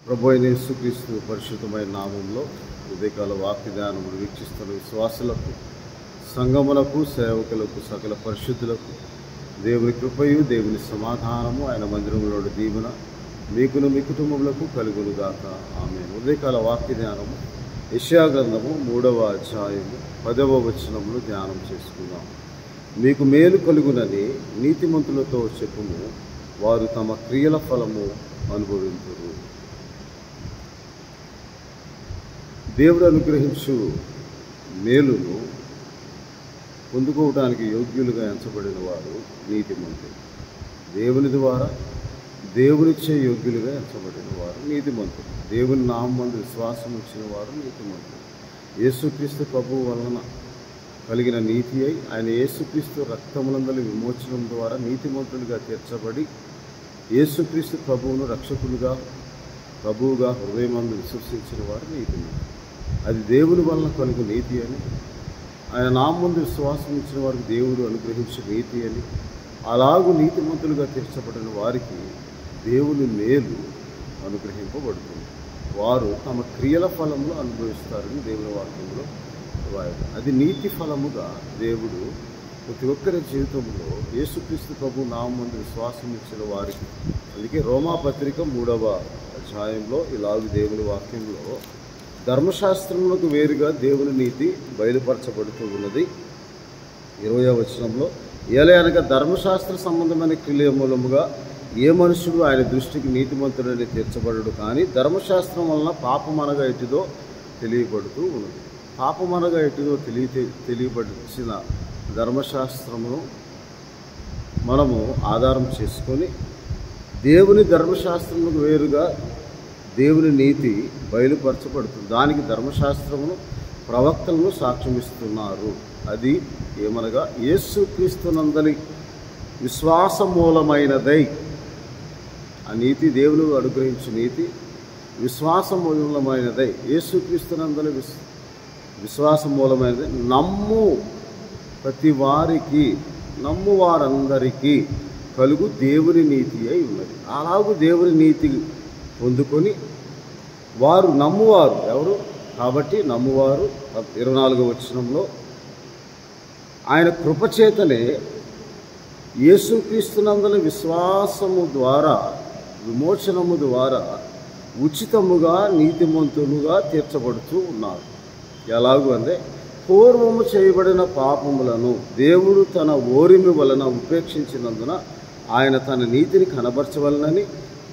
ప్రభు అయిన యేసుక్రీస్తు పరిశుద్ధమైన నామంలో ఉదయకాల వాక్య ధ్యానములు వీక్షిస్తున్న విశ్వాసులకు, సంఘములకు, సేవకులకు, సకల పరిశుద్ధులకు దేవుని కృపయు, దేవుని సమాధానము, ఆయన మందిరంలోని దీవెన మీకును మీ కుటుంబములకు కలుగునుగాక. ఆమేన్. ఉదయకాల వాక్య ధ్యానము యెషయా గ్రంథము 3వ అధ్యాయము 10వ వచనమును ధ్యానం చేసుకుందాం. మీకు మేలు కలుగునని నీతిమంతులతో చెప్పుము, వారు తమ క్రియల ఫలము అనుభవింతురు. దేవుడు అనుగ్రహించు మేలును పొందుకోవడానికి యోగ్యులుగా ఎంచబడిన వారు నీతిమంతులు. దేవుని ద్వారా దేవునిచ్చే యోగ్యులుగా ఎంచబడిన వారు నీతిమంతులు. దేవుని నామందు విశ్వాసం ఇచ్చిన వారు నీతిమంతులు. యేసుక్రీస్తు ప్రభువు వలన కలిగిన నీతి అయి ఆయన యేసుక్రీస్తు రక్తములందలి విమోచనం ద్వారా నీతిమంతులుగా తీర్చబడి యేసుక్రీస్తు ప్రభువును రక్షకులుగా ప్రభువుగా హృదయమందు విశ్వసించిన వారు నీతిమంతులు. అది దేవుని వలన కలుగు నీతి అని, ఆయన నామందు విశ్వాసం ఇచ్చిన వారికి దేవుడు అనుగ్రహించే నీతి అని, అలాగూ నీతిమంతులుగా తీర్చబడిన వారికి దేవుని మేలు అనుగ్రహింపబడుతుంది. వారు తమ క్రియల ఫలములు అనుభవిస్తారని దేవుని వాక్యంలో రాయదు. అది నీతి ఫలముగా దేవుడు ప్రతి ఒక్కరి జీవితంలో యేసుక్రీస్తు ప్రభు నామందు విశ్వాసం ఇచ్చిన వారికి, అందుకే రోమాపత్రిక 3వ అధ్యాయంలో ఇలాగ దేవుని వాక్యంలో ధర్మశాస్త్రములకు వేరుగా దేవుని నీతి బయలుపరచబడుతూ ఉన్నది. 20వ వచనంలో, ఏలయనగా ధర్మశాస్త్ర సంబంధమైన క్రియ మూలముగా ఏ మనుషుడు ఆయన దృష్టికి నీతిమంతుడని తీర్చబడడు, కానీ ధర్మశాస్త్రం వలన పాపమనగా ఎటుదో తెలియబడుతూ ఉన్నది. పాపమనగా ఎటుదో తెలియబడిన ధర్మశాస్త్రమును మనము ఆధారం చేసుకొని దేవుని ధర్మశాస్త్రములకు వేరుగా దేవుని నీతి బయలుపరచబడుతుంది. దానికి ధర్మశాస్త్రమును ప్రవక్తలను సాక్ష్యమిస్తున్నారు. అది ఏమనగా యేసుక్రీస్తునందలి విశ్వాస మూలమైనదై. ఆ నీతి దేవుని అనుగ్రహించిన నీతి విశ్వాస మూలమైనదై, యేసుక్రీస్తునందలి విశ్వాస మూలమైనది. నమ్ము ప్రతి వారికి, నమ్ము వారందరికీ కలుగు దేవుని నీతి అయి ఉన్నది. అలాగూ దేవుని నీతి పొందుకొని వారు నమ్మువారు ఎవరు కాబట్టి నమ్మువారు 24వ వచనంలో ఆయన కృపచేతనే యేసుక్రీస్తునందలి విశ్వాసము ద్వారా విమోచనము ద్వారా ఉచితముగా నీతిమంతులుగా తీర్చబడుతూ ఉన్నారు. ఎలాగూ అంటే పూర్వము చేయబడిన పాపములను దేవుడు తన ఓరిమి వలన ఉపేక్షించినందున ఆయన తన నీతిని కనబరచవలనని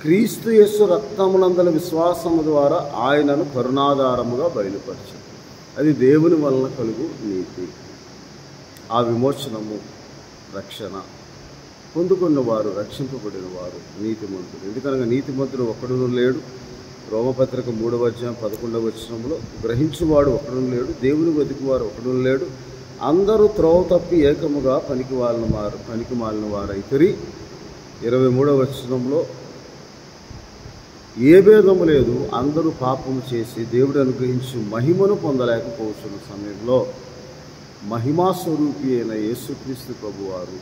క్రీస్తు యేసు రక్తమునందల విశ్వాసము ద్వారా ఆయనను కరుణాధారముగా బయలుపరిచారు. అది దేవుని వలన కలుగు నీతి. ఆ విమోచనము, రక్షణ పొందుకున్న వారు, రక్షింపబడిన వారు నీతిమంతులు. ఎందుకనగా నీతిమంతుడు ఒక్కడును లేడు. రోమపత్రిక 3వ అధ్యాయం 11వ వచనంలో, గ్రహించువాడు ఒక్కడును లేడు, దేవుని వెతుకువారు ఒక్కడును లేడు, అందరూ త్రోవ తప్పి ఏకముగా పనికి మాలిన వారైతిరి. 23వ వచనంలో, ఏ భేదము లేదు, అందరూ పాపము చేసి దేవుడు అనుగ్రహించి మహిమను పొందలేకపోతున్న సమయంలో మహిమా స్వరూపి అయిన యేసుక్రీస్తు ప్రభువారు,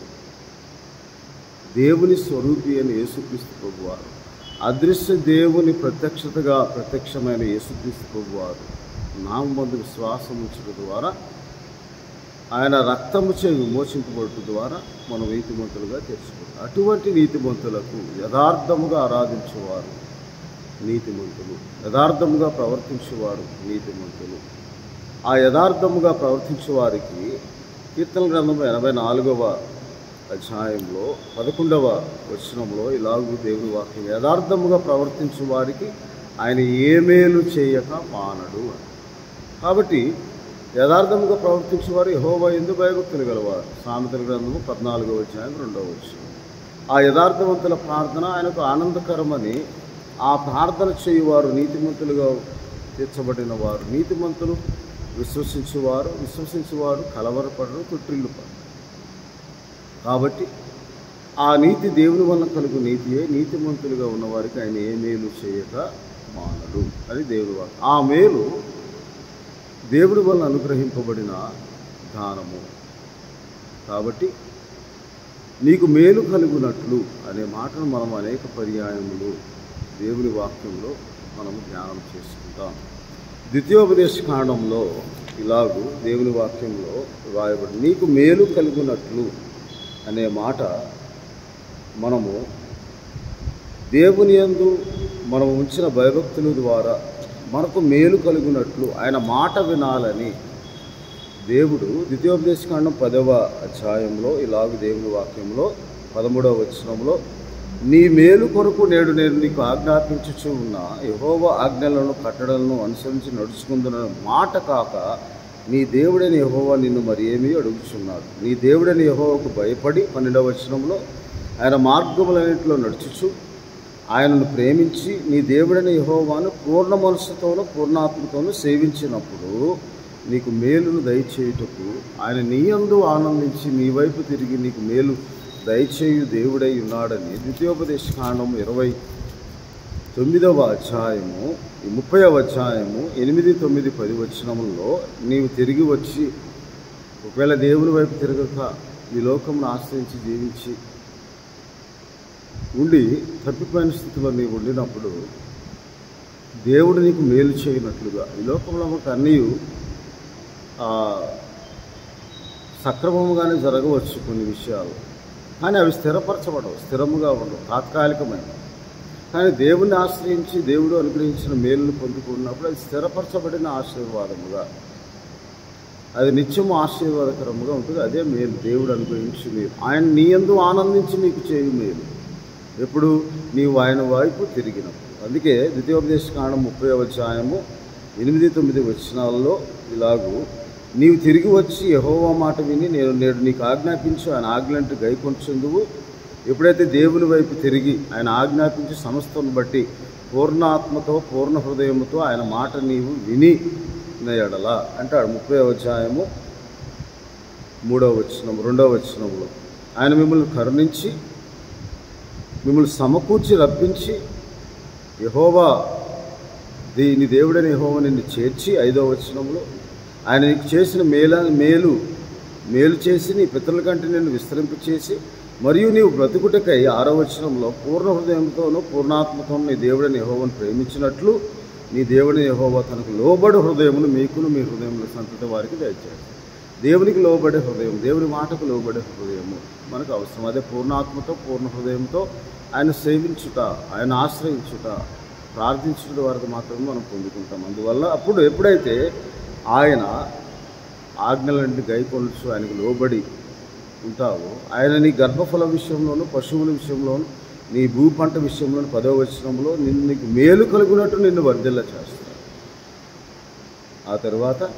దేవుని స్వరూపి అయిన యేసుక్రీస్తు ప్రభువారు, అదృశ్య దేవుని ప్రత్యక్షమైన యేసుక్రీస్తు ప్రభువారు నామందు విశ్వాసం ఉంచడం ద్వారా ఆయన రక్తముచే విమోచింపబడటం ద్వారా మనం నీతిమంతులుగా తెచ్చుకుంటాం. అటువంటి నీతిమంతులకు యథార్థముగా ఆరాధించేవారు నీతిమంతులు, యథార్థముగా ప్రవర్తించేవారు నీతిమంతులు. ఆ యథార్థముగా ప్రవర్తించే వారికి కీర్తన గ్రంథం 84వ అధ్యాయంలో 11వ వచనంలో ఇలాగూ దేవుని వాక్యం, యథార్థముగా ప్రవర్తించే వారికి ఆయన ఏ మేలు చేయక మానడు. కాబట్టి యథార్థముగా ప్రవర్తించేవారు యెహోవా యందు భయభక్తులు గలవారు. సామెతల గ్రంథము 14వ అధ్యాయం 2వ వచనం. ఆ యథార్థవంతుల ప్రార్థన ఆయనకు ఆనందకరమని ఆ ప్రార్థన చేయువారు నీతిమంతులుగా తీర్చబడిన వారు. నీతిమంతులు విశ్వసించేవారు కలవరపడరు, తొట్టిల్లుపడరు. కాబట్టి ఆ నీతి దేవుని వలన కలుగు నీతియే. నీతిమంతులుగా ఉన్నవారికి ఆయన ఏ మేలు చేయక మానడు అని దేవుని వాక్యం. ఆ మేలు దేవుడి వలన అనుగ్రహింపబడిన దానము. కాబట్టి నీకు మేలు కలుగునట్లు అనే మాటను మనం అనేక పర్యాయములు దేవుని వాక్యంలో మనం ధ్యానం చేసుకుంటాం. ద్వితీయోపదేశ కాండంలో ఇలాగూ దేవుని వాక్యంలో రాయబడి నీకు మేలు కలుగునట్లు అనే మాట మనము దేవుని యందు మనం ఉంచిన భయభక్తుల ద్వారా మనకు మేలు కలుగునట్లు ఆయన మాట వినాలని దేవుడు ద్వితీయోపదేశకాండం 10వ అధ్యాయంలో ఇలాగ దేవుని వాక్యంలో 13వ వచనంలో నీ మేలు కొరకు నేడు నేను నీకు ఆజ్ఞాపించుచు ఉన్న యెహోవా ఆజ్ఞలను కట్టడలను అనుసరించి నడుచుకుందున మాట కాక నీ దేవుడైన యెహోవా నిన్ను మరి ఏమీ అడుగుచున్నాడు. నీ దేవుడైన యెహోవాకు భయపడి 12వ వచనంలో ఆయన మార్గములన్నింటిలో నడుచుచు ఆయనను ప్రేమించి నీ దేవుడైన యెహోవాను పూర్ణ మనస్సుతోనూ పూర్ణాత్మతోనూ సేవించినప్పుడు నీకు మేలును దయచేయుటకు ఆయన నీ యందు ఆనందించి నీ వైపు తిరిగి నీకు మేలు దయచేయు దేవుడై ఉన్నాడని ద్వితీయోపదేశ కాండం 29వ అధ్యాయము 30వ అధ్యాయము 8, 9, 10 వచనములలో నీవు తిరిగి వచ్చి ఒకవేళ దేవుని వైపు తిరగక ఈ లోకమును ఆశ్రయించి జీవించి ఉండి తప్పిపోయిన స్థితిలో నీవు ఉండినప్పుడు దేవుడు నీకు మేలు చేయనట్లుగా ఈ లోకంలో మనకు అన్నీ సక్రమంగానే జరగవచ్చు కొన్ని విషయాలు, కానీ అవి స్థిరపరచబడవు, స్థిరముగా ఉండవు, తాత్కాలికమైన. కానీ దేవుని ఆశ్రయించి దేవుడు అనుగ్రహించిన మేలును పొందుకున్నప్పుడు అది స్థిరపరచబడిన ఆశీర్వాదముగా, అది నిత్యము ఆశీర్వాదకరముగా ఉంటుంది. అదే మేలు, దేవుడు అనుగ్రహించి మేలు. ఆయన నీ యందు ఆనందించి నీకు చేయు మేలు ఎప్పుడు నీవు ఆయన వైపు తిరిగినప్పుడు. అందుకే ద్వితీయోపదేశ కాండం 30వ అధ్యాయము 8, 9 వచనాలలో ఇలాగూ నీవు తిరిగి వచ్చి యెహోవా మాట విని నేను నేడు నీకు ఆజ్ఞాపించు ఆయన ఆజ్ఞలంటూ గైకొంచుందువు. ఎప్పుడైతే దేవుని వైపు తిరిగి ఆయన ఆజ్ఞాపించి సమస్తను బట్టి పూర్ణాత్మతో పూర్ణ హృదయముతో ఆయన మాట నీవు విని ఎడలా అంటాడు 30వ అధ్యాయము 3వ వచనం 2వ వచనంలో ఆయన మిమ్మల్ని కరుణించి మిమ్మల్ని సమకూర్చి రప్పించి యెహోవా నీ దేవుడైన యెహోవా నిన్ను చేర్చి 5వ వచనంలో ఆయన నీకు చేసిన మేలు చేసి నీ పితరుల కంటే నిన్ను విస్తరింపచేసి మరియు నీవు బ్రతుకుటకై 6వ వచనంలో పూర్ణ హృదయంతోనూ పూర్ణాత్మతోనూ నీ దేవుడైన యెహోవాను ప్రేమించినట్లు నీ దేవుడైన యెహోవా తనకు లోబడి హృదయమును మీకును మీ హృదయంలో సంతతి వారికి దయచేస్తాడు. దేవునికి లోబడే హృదయం, దేవుని మాటకు లోబడే హృదయము మనకు అవసరం. అదే పూర్ణాత్మతో పూర్ణ హృదయంతో ఆయన సేవించుట, ఆయన ఆశ్రయించుట, ప్రార్థించుట వరకు మాత్రమే మనం పొందుకుంటాం. అందువల్ల ఎప్పుడైతే ఆయన ఆజ్ఞలన్నింటినీ గైకొనొచ్చు ఆయనకు లోబడి ఉంటావో ఆయన నీ గర్భఫల విషయంలోనూ పశువుల విషయంలోనూ నీ భూ పంట విషయంలోనూ 10వ వచనంలో నీకు మేలు కలుగునట్టు నిన్ను వర్ధిల్ల చేస్తాడు. ఆ తర్వాత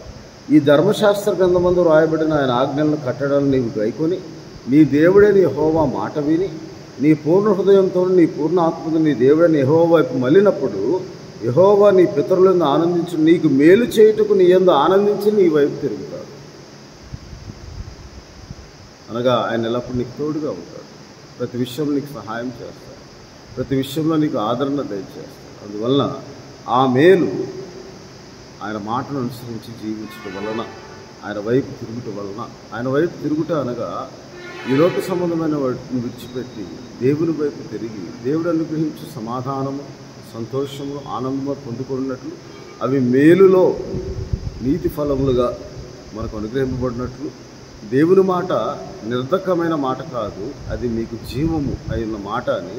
ఈ ధర్మశాస్త్ర గ్రంథమందు రాయబడిన ఆయన ఆజ్ఞలను కట్టడాలను నీవు గైకొని నీ దేవుడైన యెహోవా మాట విని నీ పూర్ణ హృదయంతో నీ పూర్ణ ఆత్మతో నీ దేవుడైన యెహోవా వైపు మళ్ళినప్పుడు యెహోవా నీ పితరులను ఆనందించి నీకు మేలు చేయుటకు నీ యందు ఆనందించి నీ వైపు తిరుగుతాడు. అనగా ఆయన ఎల్లప్పుడు నీకు తోడుగా ఉంటాడు, ప్రతి విషయంలో నీకు సహాయం చేస్తాడు, ప్రతి విషయంలో నీకు ఆదరణ దయచేస్తాడు. అందువలన ఆ మేలు ఆయన మాటను అనుసరించి జీవించడం వలన, ఆయన వైపు తిరుగుట వలన, ఆయన వైపు తిరుగుట అనగా ఈ లోక సంబంధమైన వాటిని విడిచిపెట్టి దేవుని వైపు తిరిగి దేవుడు అనుగ్రహించే సమాధానము, సంతోషము, ఆనందము పొందుకున్నట్లు అవి మేలులో నీతి ఫలములుగా మనకు అనుగ్రహింపబడినట్లు దేవుని మాట నిర్ధకమైన మాట కాదు, అది మీకు జీవము అయిన మాట అని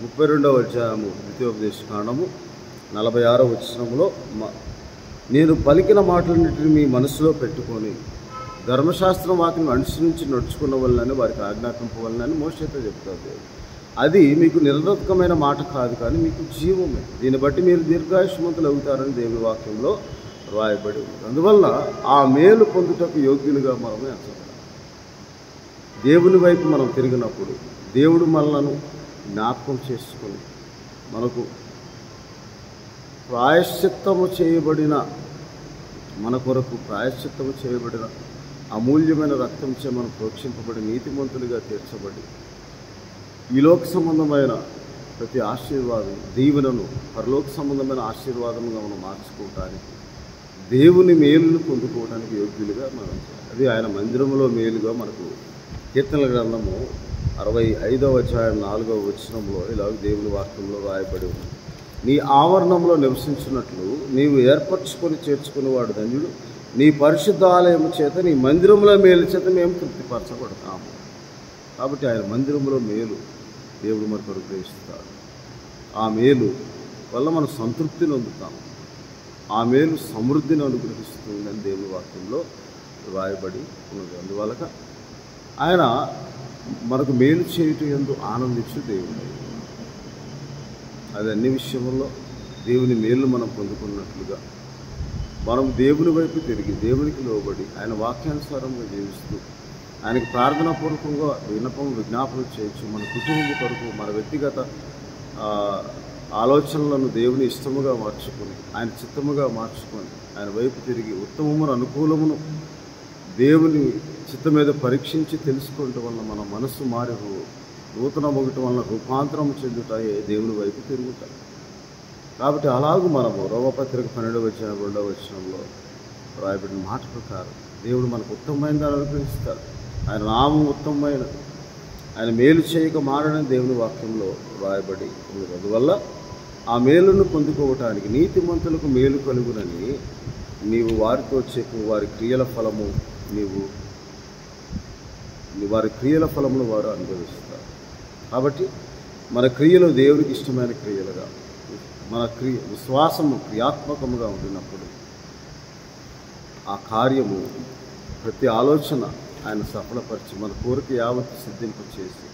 32వ అధ్యాయము ద్వితీయోపదేశ కాండము 46వ వచనంలో నేను పలికిన మాటలన్నింటినీ మీ మనసులో పెట్టుకొని ధర్మశాస్త్రం వాటిని అనుసరించి నడుచుకున్న వలనని వారికి ఆజ్ఞాపింపవలనని మోషేతో చెప్తారు. అది మీకు నిరర్థకమైన మాట కాదు, కానీ మీకు జీవమే. దీన్ని బట్టి మీరు దీర్ఘాయుష్మంతులు అవుతారని దేవుని వాక్యంలో రాయబడి ఉంది. అందువల్ల ఆ మేలు పొందుటకు యోగ్యులుగా మనమే ఎంచబడాలి. దేవుని వైపు మనం తిరిగినప్పుడు దేవుడు మనలను జ్ఞాపకం చేసుకొని మనకు ప్రాయశ్చిత్తము చేయబడిన, మన కొరకు ప్రాయశ్చిత్తము చేయబడిన అమూల్యమైన రక్తంచే మనం ప్రోక్షింపబడి నీతిమంతులుగా తీర్చబడి ఈ లోక సంబంధమైన ప్రతి ఆశీర్వాదం దీవెనను పరలోక సంబంధమైన ఆశీర్వాదముగా మనం మార్చుకోవటానికి, దేవుని మేలును పొందుకోవడానికి యోగ్యులుగా మనం, అది ఆయన మందిరంలో మేలుగా మనకు కీర్తనల గ్రంథము 65వ అధ్యాయం 4వ వచనంలో ఇలాగ దేవుని వాక్యంలో రాయబడి ఉంది. నీ ఆవరణంలో నివసించినట్లు నీవు ఏర్పరచుకొని చేర్చుకునేవాడు ధన్యుడు. నీ పరిశుద్ధ ఆలయము చేత, నీ మందిరంలో మేలు చేత మేము తృప్తిపరచబడతాము. కాబట్టి ఆయన మందిరంలో మేలు దేవుడు మనకు అనుగ్రహిస్తాడు. ఆ మేలు వల్ల మనం సంతృప్తిని పొందుతాము. ఆ మేలు సమృద్ధిని అనుగ్రహిస్తుందని దేవుని వాక్యంలో రాయబడి ఉన్నది. అందువల్ల ఆయన మనకు మేలు చేయటం యందు ఆనందించు దేవుడు. అది అన్ని విషయంలో దేవుని మేలు మనం పొందుకున్నట్లుగా మనం దేవుని వైపు తిరిగి దేవునికి లోబడి ఆయన వాక్యానుసారంగా జీవిస్తూ ఆయనకు ప్రార్థనాపూర్వకంగా విజ్ఞాపన చేయొచ్చు. మన కుటుంబం కొరకు, మన వ్యక్తిగత ఆలోచనలను దేవుని ఇష్టముగా మార్చుకొని, ఆయన చిత్తముగా మార్చుకొని, ఆయన వైపు తిరిగి ఉత్తమమును అనుకూలమును దేవుని చిత్తం మీద పరీక్షించి తెలుసుకోవటం వల్ల మన మనస్సు మారి నూతన మొగటం వలన రూపాంతరం చెందుతాయి, దేవుని వైపు తిరుగుతాయి. కాబట్టి అలాగూ మనము రోమపత్రిక 12:2 రాయబడిన మాట ప్రకారం దేవుడు మనకు ఉత్తమమైన దాన్ని అనుగ్రహిస్తాడు. ఆయన నామం ఉత్తమమైన, ఆయన మేలు చేయక మారని దేవుని వాక్యంలో రాయబడి ఉంది. అందువల్ల ఆ మేలును పొందుకోవటానికి నీతిమంతులకు మేలు కలుగునని నీవు వారితో చెప్పు. వారి క్రియల ఫలమును వారు అనుభవిస్తారు. కాబట్టి మన క్రియలు దేవునికి ఇష్టమైన క్రియలుగా, మన విశ్వాసము క్రియాత్మకముగా ఉండినప్పుడు ఆ కార్యము, ప్రతి ఆలోచన ఆయన సఫలపరిచి మన కోరిక యావత్తు సిద్ధింపచేసి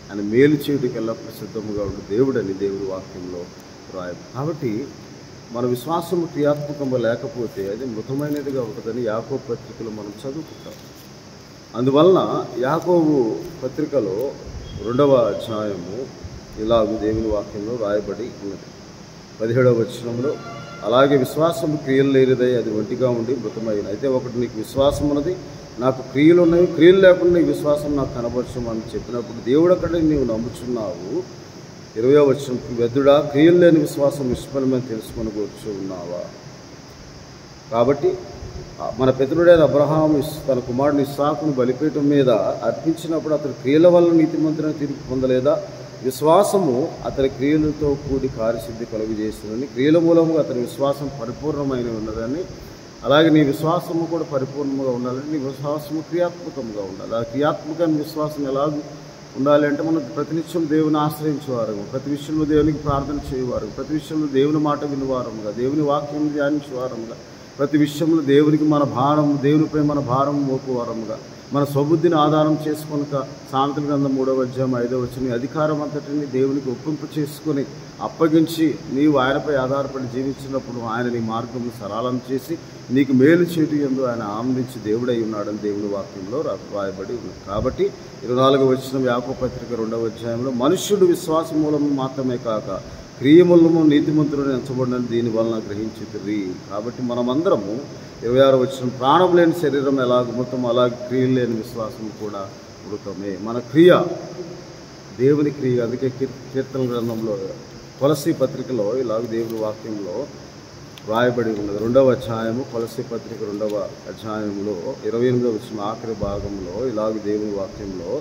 ఆయన మేలు చేయుటకు ఎల్లప్పుడూ సిద్ధముగా ఉండే దేవుడని దేవుడి వాక్యంలో రాయదు. కాబట్టి మన విశ్వాసము క్రియాత్మకంగా లేకపోతే అది మృతమైనదిగా ఉంటుందని యాకోబు పత్రికలో మనం చదువుకుంటాం. అందువలన యాకోబు పత్రికలో 2వ అధ్యాయము ఇలాగూ దేవుని వాక్యంలో రాయబడి ఉన్నది. 17వ వచనంలో, అలాగే విశ్వాసము క్రియలు లేనిదై అది ఒంటిగా ఉండి మృతమైన. అయితే ఒకటి నీకు విశ్వాసం ఉన్నది, నాకు క్రియలు ఉన్నాయి, క్రియలు లేకుండా నీ విశ్వాసం నాకు కనబరచమని చెప్పినప్పుడు దేవుడు అక్కడ నీవు నమ్ముచున్నావు. 20వ వచనం, వ్యర్థుడా, క్రియలు లేని విశ్వాసం నిష్ఫలమని తెలుసుకొని కూర్చున్నావా? కాబట్టి మన పితరుడైన అబ్రహాము తన కుమారుని ఇస్సాకును బలిపీఠం మీద అర్పించినప్పుడు అతని క్రియల వల్ల నీతిమంతులను తీర్పు పొందలేదా? విశ్వాసము అతని క్రియలతో కూడి కార్యసిద్ధి కలుగజేస్తుందని, క్రియల మూలముగా అతని విశ్వాసం పరిపూర్ణమైన ఉన్నదని, అలాగే నీ విశ్వాసము కూడా పరిపూర్ణంగా ఉండాలని నీ విశ్వాసము క్రియాత్మకంగా ఉండాలి. ఆ క్రియాత్మకమైన విశ్వాసం ఎలాగూ ఉండాలి అంటే మనం ప్రతినిత్యం దేవుని ఆశ్రయించేవారు, ప్రతి విషయంలో దేవునికి ప్రార్థన చేయవారు, ప్రతి విషయంలో దేవుని మాట వినివారముగా, దేవుని వాక్యం ధ్యానించేవారముగా, ప్రతి విషయంలో దేవునికి మన భారం, దేవునిపై మన భారం మోపువారముగా, మన స్వబుద్ధిని ఆధారం చేసుకొనక సామెతల గ్రంథం 3వ అధ్యాయం 5వ వచనం, అధికారం అంతటిని దేవునికి ఒప్పింపు చేసుకొని అప్పగించి నీవు ఆయనపై ఆధారపడి జీవించినప్పుడు ఆయన నీ మార్గమును సరళం చేసి నీకు మేలు చేయటం యందు ఆయన ఆనందించి దేవుడై ఉన్నాడని దేవుని వాక్యంలో రాయబడి ఉంది. కాబట్టి 24వ వచనం యాకోబు పత్రిక 2వ అధ్యాయంలో, మనుష్యుడు విశ్వాస మూలము మాత్రమే కాక క్రియములము నీతిమంతులను ఎంచబడినని దీని వలన గ్రహించితిరి. కాబట్టి మనమందరము 26వ వచనం, ప్రాణం లేని శరీరం ఎలాగ మృతం అలాగే క్రియలు లేని విశ్వాసం కూడా మృతమే. మన క్రియ దేవుని క్రియ. అందుకే కీర్తన గ్రంథంలో కొలస్సీ పత్రికలో ఇలాగ దేవుని వాక్యంలో రాయబడి ఉన్నది. 2వ అధ్యాయము కొలస్సీ పత్రిక 2వ అధ్యాయంలో 28వ వచనం ఆఖరి భాగంలో ఇలాగ దేవుని వాక్యంలో,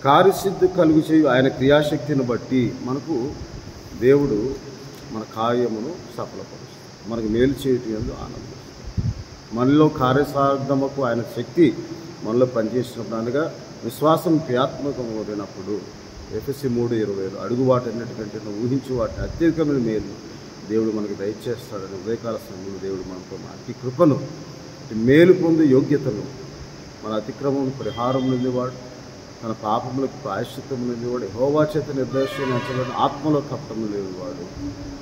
కార్యసిద్ధి కలుగు చేయు ఆయన క్రియాశక్తిని బట్టి మనకు దేవుడు మన కార్యమును సఫలపరుస్తాడు, మనకు మేలు చేయటం యందు ఆనందిస్తాడు. మనలో కార్యసాధనకు ఆయన శక్తి మనలో పనిచేసినప్పుడు, అనగా విశ్వాసం క్రియాత్మకమైనప్పుడు ఎఫెసీ 3:20, అడుగు వాటన్నిటికంటే ఊహించు వాటిని అత్యధికమైన మేలు దేవుడు మనకు దయచేస్తాడని ఉదయకాల సమయంలో దేవుడు మనతో అతి కృపను, అతి మేలు పొందే యోగ్యతను, మన అతిక్రమం పరిహారం నిందేవాడు, తన పాపములకు ప్రాయశ్చిత్తం నిందేవాడు, యెహోవా చేత నిర్దేశించబడిన ఆత్మలో కపటము లేనివాడు,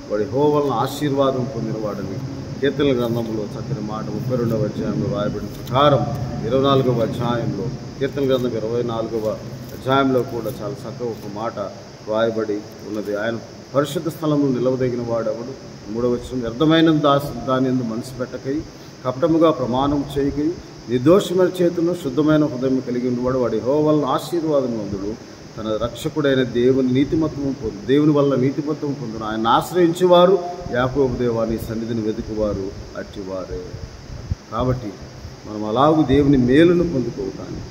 వాడు యెహోవా వలన ఆశీర్వాదం పొందినవాడని కీర్తనల గ్రంథంలో చక్కని మాట 32వ అధ్యాయంలో రాయబడిన ప్రకారం 24వ అధ్యాయంలో, కీర్తన గ్రంథం 24వ అధ్యాయంలో కూడా చాలా చక్కగా ఒక మాట రాయబడి ఉన్నది. ఆయన పరిశుద్ధ స్థలంలో నిలవదగిన వాడెవడు? 3వ వచనం, వ్యర్థమైన దాని యందు మనసు పెట్టకై కపటముగా ప్రమాణం చేయకై నిర్దోషమైన చేతులను శుద్ధమైన హృదయం కలిగి ఉండేవాడు, వాడి యెహోవా వలన ఆశీర్వాదం పొందుడు, తన రక్షకుడైన దేవుని వల్ల నీతిమత్వం పొందును. ఆయన ఆశ్రయించేవారు యాకోబు దేవా నీ సన్నిధిని వెతుకువారు అట్టివారే. కాబట్టి మనం అలాగూ దేవుని మేలును పొందుకోవటానికి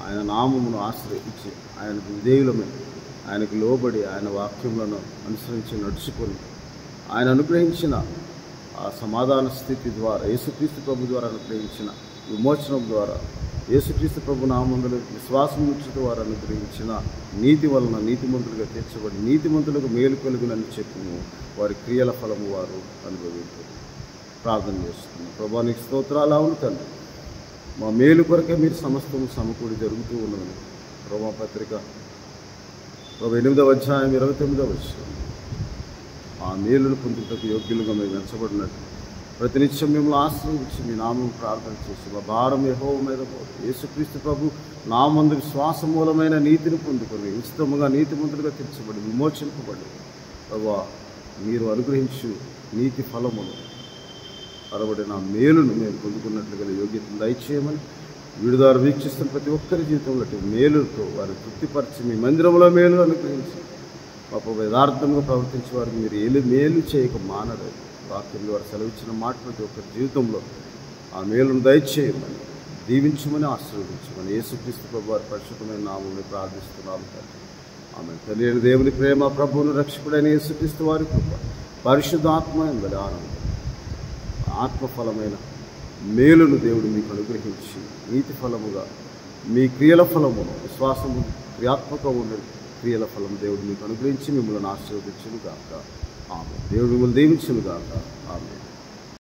ఆయన నామమును ఆశ్రయించి ఆయనకు విధేయులమై ఆయనకు లోబడి ఆయన వాక్యములను అనుసరించి నడుచుకొని ఆయన అనుగ్రహించిన ఆ సమాధాన స్థితి ద్వారా, యేసుక్రీస్తు ప్రభు ద్వారా అనుగ్రహించిన విమోచనం ద్వారా, యేసుక్రీస్తు ప్రభు నామందులో విశ్వాసం ఉంచడం వారు అనుగ్రహించిన నీతి వలన నీతిమంతులుగా తీర్చబడి నీతిమంతులకు మేలు కలుగునని చెప్పిన వారి క్రియల ఫలము వారు అనుభవించారు. ప్రార్థన చేస్తున్నాం. ప్రభా నీకు స్తోత్రాలు. అవును తండ్రి, మా మేలు కొరకే మీరు సమస్తము సమకూడి జరుగుతూ ఉన్నది. రోమా పత్రిక 8వ అధ్యాయం 29వ వచనం, ఆ మేలును పొందుటకు యోగ్యులుగా మేము ఎంచబడినట్టు ప్రతినిత్యం మిమ్మల్ని ఆశ్రయించి మీ నామం ప్రార్థన చేసి మా భారం యెహోవా మీద పోదు. యేసుక్రీస్తు ప్రభు నామందు విశ్వాస మూలమైన నీతిని పొందుకొని ఉచితముగా నీతిమంతులుగా తీర్చబడి విమోచింపబడి ప్రభా మీరు అనుగ్రహించు నీతి ఫలమును అరబడిన మేలును మేము పొందుకున్నట్లుగా యోగ్యతను దయచేయమని వీడిదారు వీక్షిస్తున్న ప్రతి ఒక్కరి జీవితంలో మేలుతో వారిని తృప్తిపరిచి మీ మందిరంలో మేలు అనుగ్రహించి పాప యథార్థంగా ప్రవర్తించే వారికి మీరు మేలు చేయక మానరు. వాక్యంలో వారు సెలవిచ్చిన మాట ప్రతి ఒక్కరి జీవితంలో ఆ మేలును దయచేయమని దీవించమని ఆశీర్వదించమని యేసుక్రీస్తు ప్రభు వారి పరిశుద్ధమైన నామమును ప్రార్థిస్తున్నాము. ఆమె తెలియని దేవుని ప్రేమ, ప్రభువును రక్షకుడైన యేసుక్రీస్తు వారి కృప, పరిశుద్ధాత్మ ఎందలి ఆనందం, ఆత్మఫలమైన మేలును దేవుడు మీకు అనుగ్రహించి నీతి ఫలముగా మీ క్రియల ఫలమును విశ్వాసము క్రియాత్మకంగా ఉన్న క్రియల ఫలం దేవుడు మీకు అనుగ్రహించి మిమ్మల్ని ఆశీర్వదించును గాక. ఆమె దేవుడు మిమ్మల్ని దీవించును గాక. ఆమె